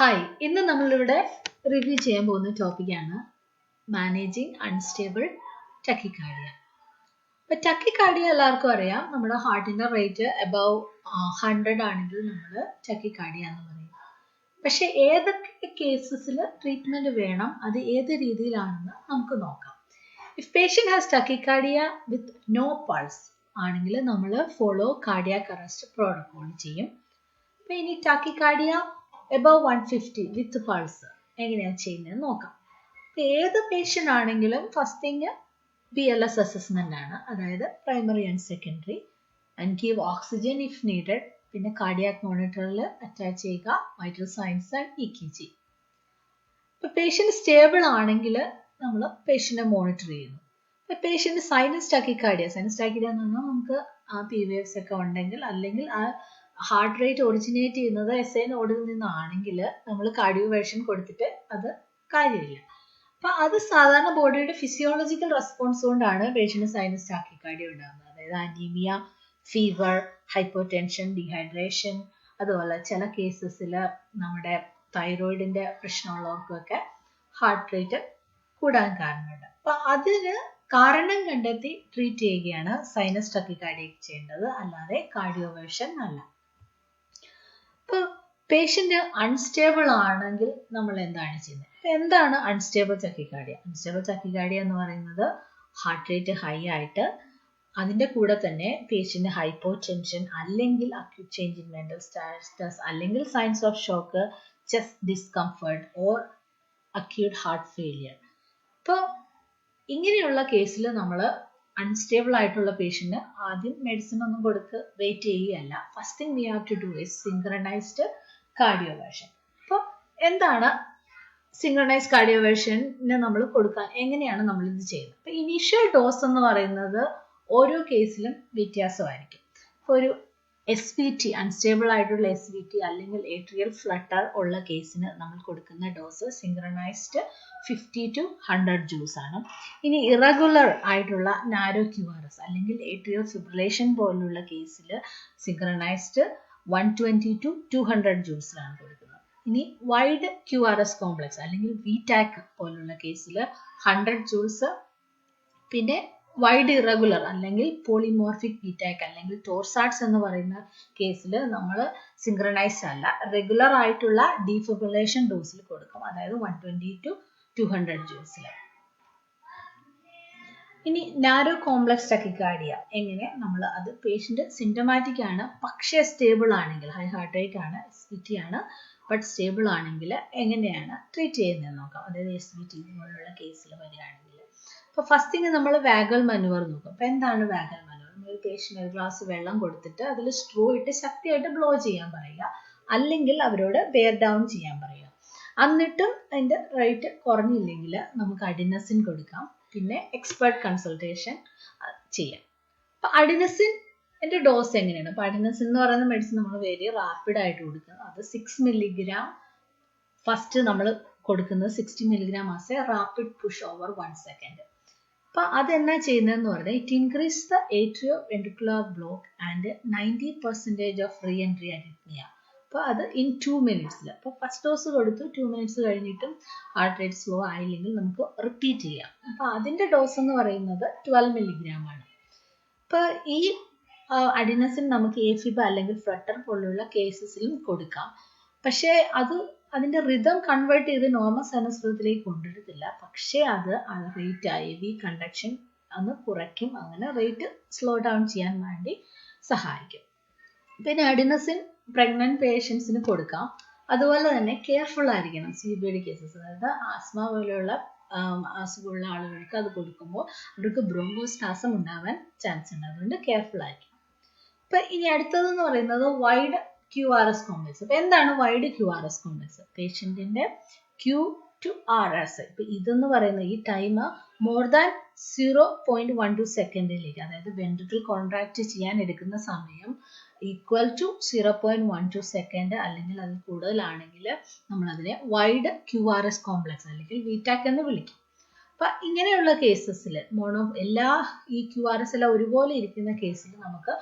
Hi, ഇന്ന് നമ്മളിവിടെ review ചെയ്യാൻ പോകുന്ന ടോപ്പിക്കാണ് മാനേജിങ് അൺസ്റ്റേബിൾ ടക്കിക്കാർഡിയ. ഇപ്പം ടക്കിക്കാർഡിയ എല്ലാവർക്കും അറിയാം, നമ്മുടെ ഹാർട്ടിൻ്റെ റേറ്റ് അബവ് 100 ആണെങ്കിൽ നമ്മൾ ടക്കിക്കാർഡിയ എന്ന് പറയും. പക്ഷെ ഏതൊക്കെ കേസസിൽ ട്രീറ്റ്മെൻറ്റ് വേണം, അത് ഏത് രീതിയിലാണെന്ന് നമുക്ക് നോക്കാം. If patient has tachycardia with no pulse ആണെങ്കിൽ നമ്മൾ ഫോളോ കാർഡിയാക് അറസ്റ്റ് പ്രോട്ടോകോൾ ചെയ്യും. അപ്പം ഇനി ടക്കിക്കാർഡിയ above 150 വിത്ത് പൾസ് എങ്ങനെയാണ് ചെയ്യുന്നത് നോക്കാം. ഏത് പേഷ്യൻ്റ് ആണെങ്കിലും ഫസ്റ്റ് തിങ് BLS അസസ്മെൻ്റ് ആണ്, അതായത് primary and secondary, and give oxygen if needed. പിന്നെ കാർഡിയാക് മോണിറ്ററിൽ അറ്റാച്ച് ചെയ്യുക വൈറ്റൽ സൈൻസ് ആൻഡ് EKG. ഇപ്പോൾ പേഷ്യൻ്റ് സ്റ്റേബിൾ ആണെങ്കിൽ നമ്മൾ പേഷ്യൻ്റെ മോണിറ്റർ ചെയ്യുന്നു. ഇപ്പോൾ പേഷ്യൻ്റ് സൈനസ് ടക്കിക്കാർഡിയ എന്ന് പറഞ്ഞാൽ നമുക്ക് PVS ഒക്കെ ഉണ്ടെങ്കിൽ, അല്ലെങ്കിൽ ആ ഹാർട്ട് റേറ്റ് ഒറിജിനേറ്റ് ചെയ്യുന്നത് SI നോഡിൽ നിന്നാണെങ്കിൽ നമ്മൾ കാർഡിയോവേർഷൻ കൊടുത്തിട്ട് അത് കാര്യമില്ല. അപ്പം അത് സാധാരണ ബോഡിയുടെ ഫിസിയോളജിക്കൽ റെസ്പോൺസ് കൊണ്ടാണ് പേഷ്യൻ്റ് സൈനസ് ടാക്കിക്കാർഡിയ ഉണ്ടാകുന്നത്. അതായത് അനീമിയ, ഫീവർ, ഹൈപ്പോടെൻഷൻ, ഡീഹൈഡ്രേഷൻ, അതുപോലെ ചില കേസസിൽ നമ്മുടെ തൈറോയിഡിൻ്റെ പ്രശ്നമുള്ളവർക്കൊക്കെ ഹാർട്ട് റേറ്റ് കൂടാൻ കാരണമുണ്ട്. അപ്പം അതിന് കാരണം കണ്ടെത്തി ട്രീറ്റ് ചെയ്യുകയാണ് സൈനസ് ടക്കിക്കാർഡിയ ചെയ്യേണ്ടത്, അല്ലാതെ കാർഡിയോവേർഷൻ അല്ല. ഇപ്പോൾ പേഷ്യൻ്റ് അൺസ്റ്റേബിൾ ആണെങ്കിൽ നമ്മൾ എന്താണ് ചെയ്യുന്നത്? എന്താണ് അൺസ്റ്റേബിൾ ടക്കിക്കാർഡിയ? അൺസ്റ്റേബിൾ ടക്കിക്കാർഡിയ എന്ന് പറയുന്നത് ഹാർട്ട് റേറ്റ് ഹൈ ആയിട്ട് അതിൻ്റെ കൂടെ തന്നെ പേഷ്യൻ്റ് ഹൈപ്പോടെൻഷൻ, അല്ലെങ്കിൽ acute change in mental status, അല്ലെങ്കിൽ signs of shock, chest discomfort or acute heart failure. അപ്പോൾ ഇങ്ങനെയുള്ള കേസിൽ നമ്മൾ അൺസ്റ്റേബിൾ ആയിട്ടുള്ള പേഷ്യൻ്റ് ആദ്യം മെഡിസിൻ ഒന്നും കൊടുത്ത് വെയിറ്റ് ചെയ്യുകയല്ല. First thing we have to do is synchronized cardioversion. അപ്പോൾ എന്താണ് സിങ്ക്രണൈസ്ഡ് കാർഡിയോവേർഷന് നമ്മൾ കൊടുക്കാൻ, എങ്ങനെയാണ് നമ്മൾ ഇത് ചെയ്യുന്നത്? അപ്പോൾ ഇനീഷ്യൽ ഡോസ് എന്ന് പറയുന്നത് ഓരോ കേസിലും വ്യത്യാസമായിരിക്കും. ഇപ്പോൾ ഒരു SVT, അൺസ്റ്റേബിൾ ആയിട്ടുള്ള SVT അല്ലെങ്കിൽ ഏട്രിയൽ ഫ്ലട്ടർ ഉള്ള കേസിന് നമ്മൾ കൊടുക്കുന്ന ഡോസ് സിങ്ക്രണൈസ്ഡ് 50 to 100 joules ആണ്. ഇനി ഇറഗുലർ ആയിട്ടുള്ള നാരോ QRS അല്ലെങ്കിൽ ഏട്രിയൽ ഫിബ്രിലേഷൻ പോലുള്ള കേസിൽ സിങ്ക്രണൈസ്ഡ് 120 to 200 joules കൊടുക്കുന്നത്. ഇനി വൈഡ് QRS കോംപ്ലക്സ് അല്ലെങ്കിൽ VTAC പോലുള്ള കേസിൽ 100 joules. പിന്നെ വൈഡ് ഇറഗുലർ അല്ലെങ്കിൽ പോളിമോർഫിക് VTAC അല്ലെങ്കിൽ ടോർസാറ്റ്സ് എന്ന് പറയുന്ന കേസിൽ നമ്മൾ സിങ്ക്രണൈസ്ഡ് അല്ല, റെഗുലർ ആയിട്ടുള്ള ഡീഫിബ്രിലേഷൻ ഡോസിൽ കൊടുക്കും, അതായത് 120 to 200 joules. ഇനി നാരോ കോംപ്ലക്സ് ടക്കിക്കാർഡിയ എങ്ങനെ നമ്മൾ, അത് പേഷ്യൻ്റ് സിംറ്റമാറ്റിക് ആണ് പക്ഷേ സ്റ്റേബിൾ ആണെങ്കിൽ, ഹൈ ഹാർട്ട് റേറ്റ് ആണ്, SVT ആണ് ബട്ട് സ്റ്റേബിൾ ആണെങ്കിൽ എങ്ങനെയാണ് ട്രീറ്റ് ചെയ്യുന്നതെന്ന് നോക്കാം. അതായത് SVT പോലുള്ള കേസിൽ വരികയാണെങ്കിൽ അപ്പോൾ ഫസ്റ്റ് തിങ് നമ്മൾ വാഗൽ മനുവർ നോക്കും. അപ്പോൾ എന്താണ് വാഗൽ മനുവർ? നമ്മൾ പേഷ്യൻ്റ് ഒരു ഗ്ലാസ് വെള്ളം കൊടുത്തിട്ട് അതിൽ സ്ട്രോ ഇട്ട് ശക്തിയായിട്ട് ബ്ലോ ചെയ്യാൻ പറയുക, അല്ലെങ്കിൽ അവരോട് ബെയർ ഡൗൺ ചെയ്യാൻ പറയുക. എന്നിട്ടും അതിൻ്റെ റേറ്റ് കുറഞ്ഞില്ലെങ്കിൽ നമുക്ക് അഡിനസിൻ കൊടുക്കാം, പിന്നെ എക്സ്പെർട്ട് കൺസൾട്ടേഷൻ ചെയ്യാം. അപ്പോൾ അഡിനസിൻ്റെ ഡോസ് എങ്ങനെയാണ്? അപ്പോൾ അഡിനസിൻ എന്ന് പറയുന്ന മെഡിസിൻ നമ്മൾ വെരി റാപ്പിഡായിട്ട് കൊടുക്കുക. അത് 6 milligram ഫസ്റ്റ് നമ്മൾ കൊടുക്കുന്നത് 60 milligram as A rapid push over 1 second. അപ്പോൾ അതെന്നാ ചെയ്യുന്നതെന്ന് പറഞ്ഞാൽ it increase the atrio ventricular block and 90% of re entry അരിത്മിയ. അപ്പോൾ അത് ഇൻ 2 minutes. അപ്പോൾ ഫസ്റ്റ് ഡോസ് കൊടുത്തു 2 minutes കഴിഞ്ഞിട്ടും ഹാർട്ട് റേറ്റ് സ്ലോ ആയില്ലെങ്കിൽ നമുക്ക് റിപ്പീറ്റ് ചെയ്യാം. അപ്പോൾ അതിൻ്റെ ഡോസ് എന്ന് പറയുന്നത് 12 milligram ആണ്. അപ്പോൾ ഈ അഡിനസിൻ നമുക്ക് AFib അല്ലെങ്കിൽ ഫ്ലട്ടർ പോലുള്ള കേസസിലും കൊടുക്കാം. പക്ഷേ അതിൻ്റെ റിതം കൺവേർട്ട് ചെയ്ത് നോർമൽ സൈനസ് റിതത്തിലേക്ക് കൊണ്ടുവരത്തില്ല, പക്ഷേ അത് റേറ്റ് AV കണ്ടക്ഷൻ അന്ന് കുറയ്ക്കും, അങ്ങനെ റേറ്റ് സ്ലോ ഡൗൺ ചെയ്യാൻ വേണ്ടി സഹായിക്കും. പിന്നെ അഡിനസിൻ പ്രഗ്നന്റ് പേഷ്യൻസിന് കൊടുക്കാം. അതുപോലെ തന്നെ കെയർഫുൾ ആയിരിക്കണം CBD കേസസ്, അതായത് ആസ്മ പോലെയുള്ള അസുഖമുള്ള ആളുകൾക്ക് അത് കൊടുക്കുമ്പോൾ അവർക്ക് ബ്രോങ്കോസ്പാസം ഉണ്ടാവാൻ ചാൻസ് ഉണ്ട്, അതുകൊണ്ട് കെയർഫുൾ ആയിരിക്കും. ഇപ്പം ഇനി അടുത്തതെന്ന് പറയുന്നത് വൈഡ് QRS കോംപ്ലക്സ്. അപ്പോൾ എന്താണ് വൈഡ് QRS കോംപ്ലക്സ്? പേഷ്യൻറ്റിൻ്റെ Q to RS, ഇപ്പം ഇതെന്ന് പറയുന്നത് ഈ ടൈം മോർ ദാൻ 0.12 സെക്കൻഡിലേക്ക്, അതായത് വെൻട്രിക്കിൾ കോൺട്രാക്ട് ചെയ്യാൻ എടുക്കുന്ന സമയം ഈക്വൽ ടു 0.12 സെക്കൻഡ് അല്ലെങ്കിൽ അതിൽ കൂടുതലാണെങ്കിൽ നമ്മളതിനെ വൈഡ് QRS കോംപ്ലക്സ് അല്ലെങ്കിൽ VTAC എന്ന് വിളിക്കും. അപ്പം ഇങ്ങനെയുള്ള കേസസിൽ എല്ലാ ഈ QRS എല്ലാം ഒരുപോലെ ഇരിക്കുന്ന കേസിൽ നമുക്ക്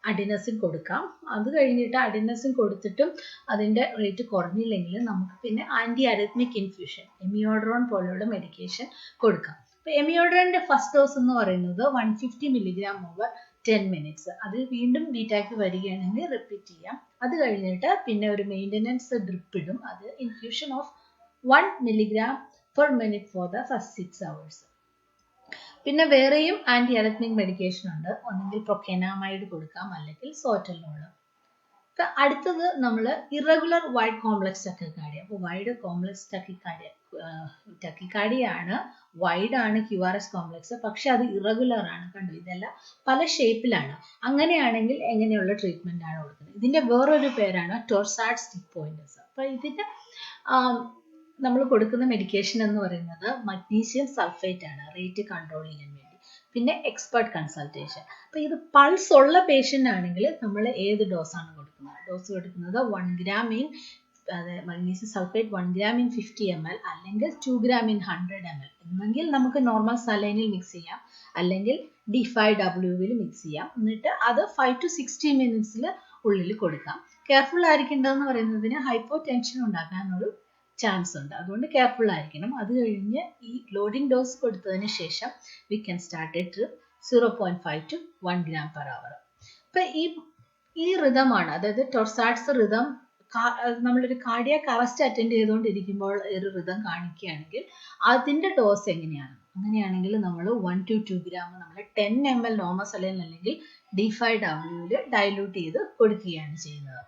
അഡിനസിൻ കൊടുക്കാം. അത് കഴിഞ്ഞിട്ട് അഡിനസിൻ കൊടുത്തിട്ടും അതിൻ്റെ റേറ്റ് കുറഞ്ഞില്ലെങ്കിൽ നമുക്ക് പിന്നെ ആൻറ്റി അരിത്മിക് ഇൻഫ്യൂഷൻ എമിയോഡ്രോൺ പോലെയുള്ള മെഡിക്കേഷൻ കൊടുക്കാം. അപ്പോൾ എമിയോഡ്രോണിൻ്റെ ഫസ്റ്റ് ഡോസ് എന്ന് പറയുന്നത് 150 milligram over 10 minutes. അത് വീണ്ടും ബീറ്റാക്ക് വരികയാണെങ്കിൽ റിപ്പീറ്റ് ചെയ്യാം. അത് കഴിഞ്ഞിട്ട് പിന്നെ ഒരു മെയിൻ്റനൻസ് ഡ്രിപ്പ് ഇടും. അത് infusion of 1 milligram per minute for the first 6 hours. പിന്നെ വേറെയും ആൻറ്റി അരിത്മിക് മെഡിക്കേഷൻ ഉണ്ട്. ഒന്നെങ്കിൽ പ്രൊക്കനാമൈഡ് കൊടുക്കാം, അല്ലെങ്കിൽ സോറ്റലോൾ. ഇപ്പം അടുത്തത് നമ്മൾ ഇറഗുലർ വൈഡ് കോംപ്ലക്സ് ടക്കിക്കാർഡിയ. അപ്പോൾ വൈഡ് കോംപ്ലക്സ് ടക്കിക്കാർഡിയ ആണ്, വൈഡ് ആണ് QRS കോംപ്ലക്സ്, പക്ഷെ അത് ഇറഗുലർ ആണ്. കണ്ടു, ഇതെല്ലാം പല ഷേപ്പിലാണ്. അങ്ങനെയാണെങ്കിൽ എങ്ങനെയുള്ള ട്രീറ്റ്മെന്റ് ആണ് കൊടുക്കുന്നത്? ഇതിന്റെ വേറൊരു പേരാണ് ടോർസാഡ്സ് ഡിപ്പോയിൻറ്റസ്. അപ്പോൾ ഇതിന് നമ്മൾ കൊടുക്കുന്ന മെഡിക്കേഷൻ എന്ന് പറയുന്നത് മഗ്നീഷ്യം സൾഫേറ്റ് ആണ്, റേറ്റ് കൺട്രോൾ ചെയ്യാൻ വേണ്ടി. പിന്നെ എക്സ്പെർട്ട് കൺസൾട്ടേഷൻ. അപ്പോൾ ഇത് പൾസ് ഉള്ള പേഷ്യൻ്റ് ആണെങ്കിൽ നമ്മൾ ഏത് ഡോസാണ് കൊടുക്കുന്നത്? ഡോസ് കൊടുക്കുന്നത് 1 gram in magnesium sulphate 1 gram in 50 ml അല്ലെങ്കിൽ 2 gram in 100 ml. എന്നെങ്കിൽ നമുക്ക് നോർമൽ സലൈനിൽ മിക്സ് ചെയ്യാം, അല്ലെങ്കിൽ D5W മിക്സ് ചെയ്യാം. എന്നിട്ട് അത് 5 to 60 minutes ഉള്ളിൽ കൊടുക്കാം. കെയർഫുൾ ആയിരിക്കേണ്ടതെന്ന് പറയുന്നതിന് ഹൈപ്പോ ടെൻഷൻ ഉണ്ടാക്കാനൊരു ചാൻസ് ഉണ്ട്, അതുകൊണ്ട് കെയർഫുൾ ആയിരിക്കണം. അത് കഴിഞ്ഞ് ഈ ലോഡിംഗ് ഡോസ് കൊടുത്തതിന് ശേഷം we can start it 0.5 to 1 gram per hour. അപ്പം ഈ റിതമാണ്, അതായത് ടോർസാഡ്സ് റിതം നമ്മളൊരു കാർഡിയാക് അറസ്റ്റ് അറ്റൻഡ് ചെയ്തുകൊണ്ടിരിക്കുമ്പോൾ ഒരു റിതം കാണിക്കുകയാണെങ്കിൽ അതിൻ്റെ ഡോസ് എങ്ങനെയാണ്? അങ്ങനെയാണെങ്കിൽ നമ്മൾ 1 to 2 gram നമ്മൾ 10 ml നോർമൽ സലൈൻ അല്ലെങ്കിൽ D5W ഡൈലൂട്ട് ചെയ്ത് കൊടുക്കുകയാണ് ചെയ്യുന്നത്.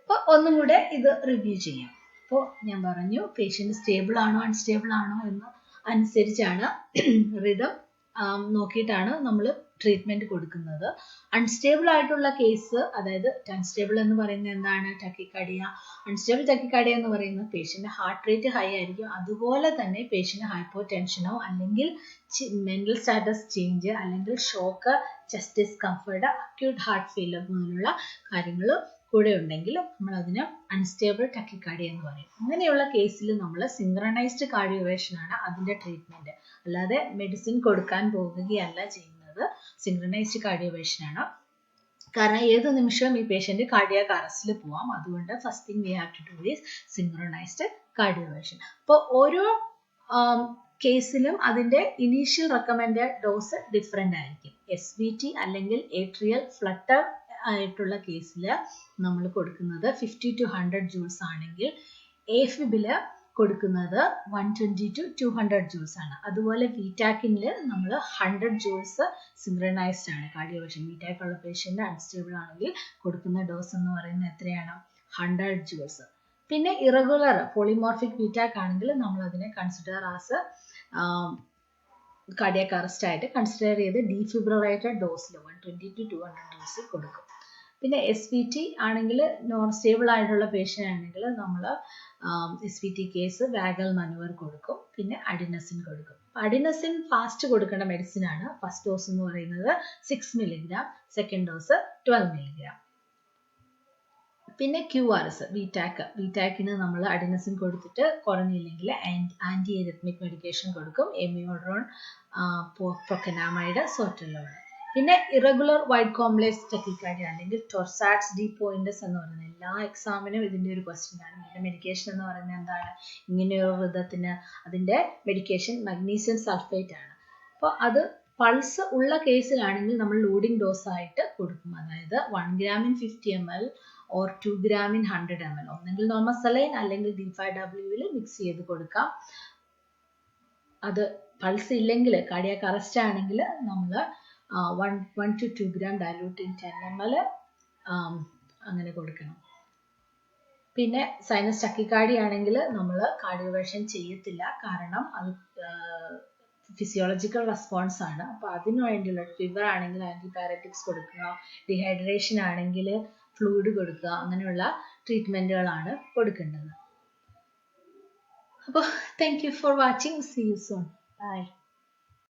അപ്പോൾ ഒന്നും കൂടെ ഇത് റിവ്യൂ ചെയ്യാം. അപ്പോൾ ഞാൻ പറഞ്ഞു, പേഷ്യൻ്റ് സ്റ്റേബിൾ ആണോ അൺസ്റ്റേബിൾ ആണോ എന്ന് അനുസരിച്ചാണ് റിതം നോക്കിയിട്ടാണ് നമ്മൾ ട്രീറ്റ്മെൻറ്റ് കൊടുക്കുന്നത്. അൺസ്റ്റേബിൾ ആയിട്ടുള്ള കേസ്, അതായത് അൺസ്റ്റേബിൾ എന്ന് പറയുന്നത് എന്താണ്? ടക്കിക്കാർഡിയ. അൺസ്റ്റേബിൾ ടക്കിക്കാർഡിയ എന്ന് പറയുന്നത് പേഷ്യൻ്റ് ഹാർട്ട് റേറ്റ് ഹൈ ആയിരിക്കും, അതുപോലെ തന്നെ പേഷ്യൻ്റ് ഹൈപ്പോ ടെൻഷനോ അല്ലെങ്കിൽ മെൻ്റൽ സ്റ്റാറ്റസ് ചേഞ്ച് അല്ലെങ്കിൽ shock, chest discomfort, acute heart failure പോലുള്ള കാര്യങ്ങൾ കൂടെ ഉണ്ടെങ്കിൽ നമ്മൾ അതിന് അൺസ്റ്റേബിൾ ടക്കിക്കാർഡിയ എന്ന് പറയും. അങ്ങനെയുള്ള കേസിൽ നമ്മൾ സിങ്ക്രണൈസ്ഡ് കാർഡിയോവേഷൻ ആണ് അതിൻ്റെ ട്രീറ്റ്മെൻറ്റ്, അല്ലാതെ മെഡിസിൻ കൊടുക്കാൻ പോകുകയല്ല ചെയ്യുന്നത്. സിങ്ക്രണൈസ്ഡ് കാർഡിയോവേഷൻ ആണ്. കാരണം ഏത് നിമിഷവും ഈ പേഷ്യൻ്റ് കാർഡിയാക് അറസ്റ്റിൽ പോവാം. അതുകൊണ്ട് first thing we have to do is synchronised cardioversion. അപ്പോൾ ഓരോ കേസിലും അതിൻ്റെ ഇനീഷ്യൽ റെക്കമെൻഡഡ് ഡോസ് ഡിഫറെൻ്റ് ആയിരിക്കും. SVT അല്ലെങ്കിൽ ഏട്രിയൽ ഫ്ലട്ടർ ആയിട്ടുള്ള കേസിൽ നമ്മൾ കൊടുക്കുന്നത് 50 to 100 joules ആണെങ്കിൽ AFib കൊടുക്കുന്നത് 120 to 200 joules ആണ്. അതുപോലെ VTACിൽ നമ്മൾ 100 joules സിങ്ക്രണൈസ്ഡ് ആണ് കാർഡിയോവേഷൻ. VTAC ഉള്ള പേഷ്യൻ്റ് അൺസ്റ്റേബിൾ ആണെങ്കിൽ കൊടുക്കുന്ന ഡോസ് എന്ന് പറയുന്നത് എത്രയാണ്? 100 joules. പിന്നെ ഇറഗുലർ പോളിമോർഫിക് VTAC ആണെങ്കിൽ നമ്മൾ അതിനെ കൺസിഡർ ആസ് കാർഡിയാക് അറസ്റ്റ് ആയിട്ട് കൺസിഡർ ചെയ്ത് ഡീഫിബ്രിലേറ്റഡ് ഡോസിൽ 120 to 200 ഡോസ് കൊടുക്കും. പിന്നെ SVT ആണെങ്കിൽ നോൺ സ്റ്റേബിൾ ആയിട്ടുള്ള പേഷ്യൻ്റ് ആണെങ്കിൽ നമ്മൾ SVT കേസ് വാഗൽ മനുവർ കൊടുക്കും. പിന്നെ അഡിനസിൻ കൊടുക്കും. അഡിനസിൻ ഫാസ്റ്റ് കൊടുക്കേണ്ട മെഡിസിൻ ആണ്. ഫസ്റ്റ് ഡോസ് എന്ന് പറയുന്നത് 6 milligram, സെക്കൻഡ് ഡോസ് 12 milligram. പിന്നെ QRS, VTACിന് നമ്മൾ അഡിനസിൻ കൊടുത്തിട്ട് കുറഞ്ഞില്ലെങ്കിൽ ആൻറ്റി എരിത്മിക് മെഡിക്കേഷൻ കൊടുക്കും, എമിയോഡ്രോൺ, പ്രൊക്കനാമൈഡ്, സോറ്റലോൾ. പിന്നെ ഇറഗുലർ വൈഡ് കോംപ്ലക്സ് ടക്കിക്കാർഡിയ അല്ലെങ്കിൽ ടോർസാഡ്സ് ഡിപ്പോയിൻറ്റസ് എന്ന് പറയുന്നത് എല്ലാ എക്സാമിനും ഇതിൻ്റെ ഒരു ക്വസ്റ്റ്യൻ ആണ്. ഇതിൻ്റെ മെഡിക്കേഷൻ എന്ന് പറയുന്നത് എന്താണ്? ഇങ്ങനെയൊരു വിധത്തിന് അതിൻ്റെ മെഡിക്കേഷൻ മഗ്നീഷ്യം സൾഫേറ്റ് ആണ്. അപ്പോൾ അത് പൾസ് ഉള്ള കേസിലാണെങ്കിൽ നമ്മൾ ലോഡിംഗ് ഡോസ് ആയിട്ട് കൊടുക്കും. അതായത് 1 gram in 50 ml or 2 gram in 100 ml. ഒന്നെങ്കിൽ നോർമൽ സലൈൻ അല്ലെങ്കിൽ D5W മിക്സ് ചെയ്ത് കൊടുക്കാം. അത് പൾസ് ഇല്ലെങ്കിൽ കാർഡിയാക് അറസ്റ്റ് ആണെങ്കിൽ നമ്മൾ 1 to 2 gram dilute in 10 ml അങ്ങനെ കൊടുക്കണം. പിന്നെ സൈനസ് ടക്കിക്കാർഡിയ ആണെങ്കിൽ നമ്മൾ കാർഡിയോവേഷൻ ചെയ്യത്തില്ല, കാരണം അത് ഫിസിയോളജിക്കൽ റെസ്പോൺസ് ആണ്. അപ്പോൾ അതിനു വേണ്ടിയുള്ള ഫീവർ ആണെങ്കിൽ ആൻറ്റിപാരറ്റിക്സ് കൊടുക്കുക, ഡീഹൈഡ്രേഷൻ ആണെങ്കിൽ ഫ്ലൂയിഡ് കൊടുക്കുക, അങ്ങനെയുള്ള ട്രീറ്റ്മെൻറ്റുകളാണ് കൊടുക്കേണ്ടത്. അപ്പോൾ thank you for watching. See you soon. By.